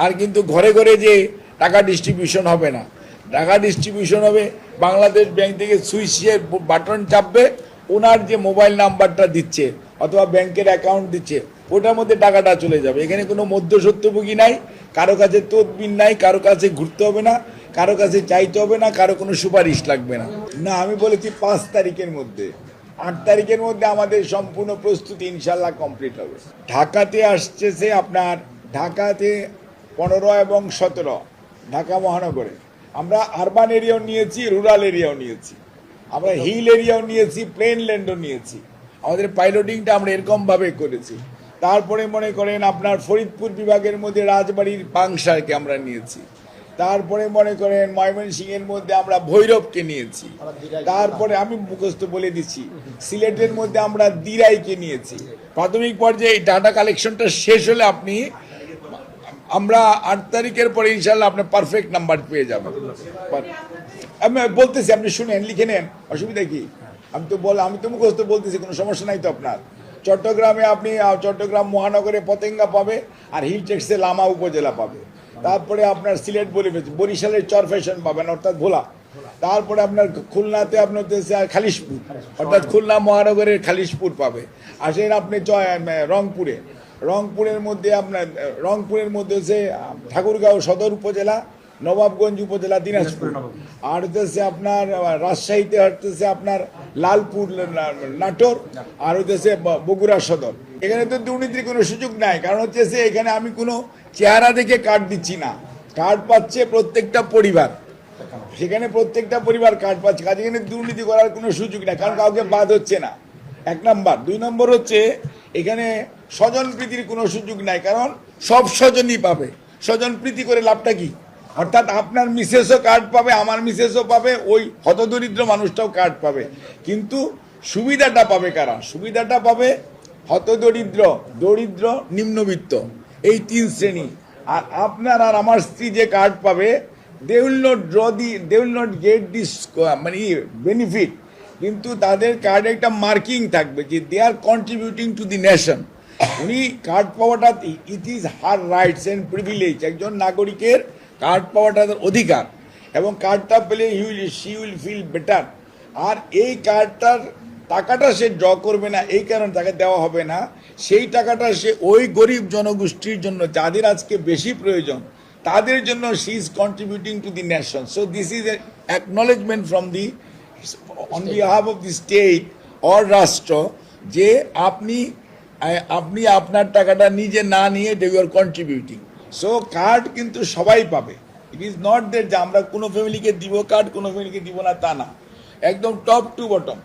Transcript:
আর কিন্তু ঘরে ঘরে যে টাকা ডিস্ট্রিবিউশন হবে না, টাকা ডিস্ট্রিবিউশন হবে বাংলাদেশ ব্যাংক থেকে সুইচের বাটন চাপবে, ওনার যে মোবাইল নাম্বারটা দিচ্ছে অথবা ব্যাংকের অ্যাকাউন্ট দিচ্ছে ওটার মধ্যে টাকাটা চলে যাবে। এখানে কোনো মধ্যস্বত্বভোগী নাই, কারো কাছে তদবির নাই, কারো কাছে ঘুরতে হবে না, কারো কাছে চাইতে হবে না, কারো কোনো সুপারিশ লাগবে না। না, আমি বলেছি 5 তারিখের মধ্যে, 8 তারিখের মধ্যে আমাদের সম্পূর্ণ প্রস্তুতি ইনশাল্লাহ কমপ্লিট হবে। ঢাকাতে আসছে আপনার, ঢাকাতে 15 এবং 17 ঢাকা মহানগরে আমরা আরবান এরিয়াও নিয়েছি, রুরাল এরিয়াও নিয়েছি, আমরা হিল এরিয়াও নিয়েছি, প্লেন ল্যান্ডও নিয়েছি। আমাদের পাইলটিংটা আমরা এরকমভাবে করেছি। তারপরে মনে করেন আপনার ফরিদপুর বিভাগের মধ্যে রাজবাড়ির পাংশাকে আমরা নিয়েছি, তারপরে মনে করেন ময়মনসিংহের মধ্যে আমরা ভৈরবকে নিয়েছি, তারপরে আমি মুখস্থ বলে দিচ্ছি সিলেটের মধ্যে আমরা দিরাইকে নিয়েছি। প্রাথমিক পর্যায়ে এই ডাটা কালেকশনটা শেষ হলে আমরা 8 তারিখের পরে ইনশাল্লাহ আপনার পারফেক্ট নাম্বার পেয়ে যাবেন। আমি বলতেছি, আপনি শুনেন, লিখে নেন, অসুবিধা কি? আমি তো মুখস্থ বলতেছি, কোনো সমস্যা নাই তো আপনার। চট্টগ্রামে আপনি চট্টগ্রাম মহানগরে পতেঙ্গা পাবে, আর হিল টেক্সে লামা উপজেলা পাবে। তারপরে আপনার সিলেট বরিশালের চরফ্যাশন পাবেন অর্থাৎ ভোলা। তারপরে আপনার খুলনাতে আপনার খালিশপুর অর্থাৎ খুলনা মহানগরের খালিশপুর পাবে। আসেন আপনি রংপুরের মধ্যে হচ্ছে ঠাকুরগাঁও সদর উপজেলা, নবাবগঞ্জ উপজেলা দিনাজপুর, আর হচ্ছে আপনার রাজশাহীতে হচ্ছে আপনার লালপুর নাটোর, আর হচ্ছে বগুড়া সদর। এখানে তো দুর্নীতির কোনো সুযোগ নাই, কারণ হচ্ছে এখানে আমি কোনো চেহারা দেখে কার্ড দিচ্ছি না, কার্ড পাচ্ছে প্রত্যেকটা পরিবার, সেখানে প্রত্যেকটা পরিবার কার্ড পাচ্ছে, কাজে এখানে দুর্নীতি করার কোনো সুযোগ নাই, কারণ কাউকে বাদ হচ্ছে না, 1 নম্বর। 2 নম্বর হচ্ছে এখানে স্বজন প্রীতির কোনো সুযোগ নাই, কারণ সব স্বজনই পাবে। স্বজন প্রীতি করে লাভটা কি? অর্থাৎ আপনার মিসেসও কার্ড পাবে, আমার মিসেসও পাবে, ওই হতদরিদ্র মানুষটাও কার্ড পাবে, কিন্তু সুবিধাটা পাবে কারা? সুবিধাটা পাবে হতদরিদ্র, দরিদ্র, নিম্নবিত্ত, এই 3 শ্রেণী। আর আপনার আর আমার স্ত্রী যে কার্ড পাবে, they will not get this মানে বেনিফিট, কিন্তু তাদের কার্ডে একটা মার্কিং থাকবে যে they are contributing to the nation. উনি কার্ড পাওয়াটা, it is her rights and privilege, একজন নাগরিকের কার্ড পাওয়াটা তার অধিকার, এবং কার্ডটা পেলে শি উইল ফিল বেটার। আর এই কার্ডটার টাকাটা সে ড্র করবে না, এই কারণে তাকে দেওয়া হবে না, সেই টাকাটা সে ওই গরিব জনগোষ্ঠীর জন্য যাদের আজকে বেশি প্রয়োজন, তাদের জন্য she is contributing to the nation. So this is acknowledgement from the on behalf of the state or রাষ্ট্র, যে আপনি আপনার টাকাটা নিজে না নিয়ে you are contributing. So card কিন্তু সবাই পাবে, ইট ইজ নট দ্যাট যে আমরা কোনো ফ্যামিলিকে দিব কার্ড, কোনো ফ্যামিলিকে দিব না, তা না, একদম টপ টু বটম।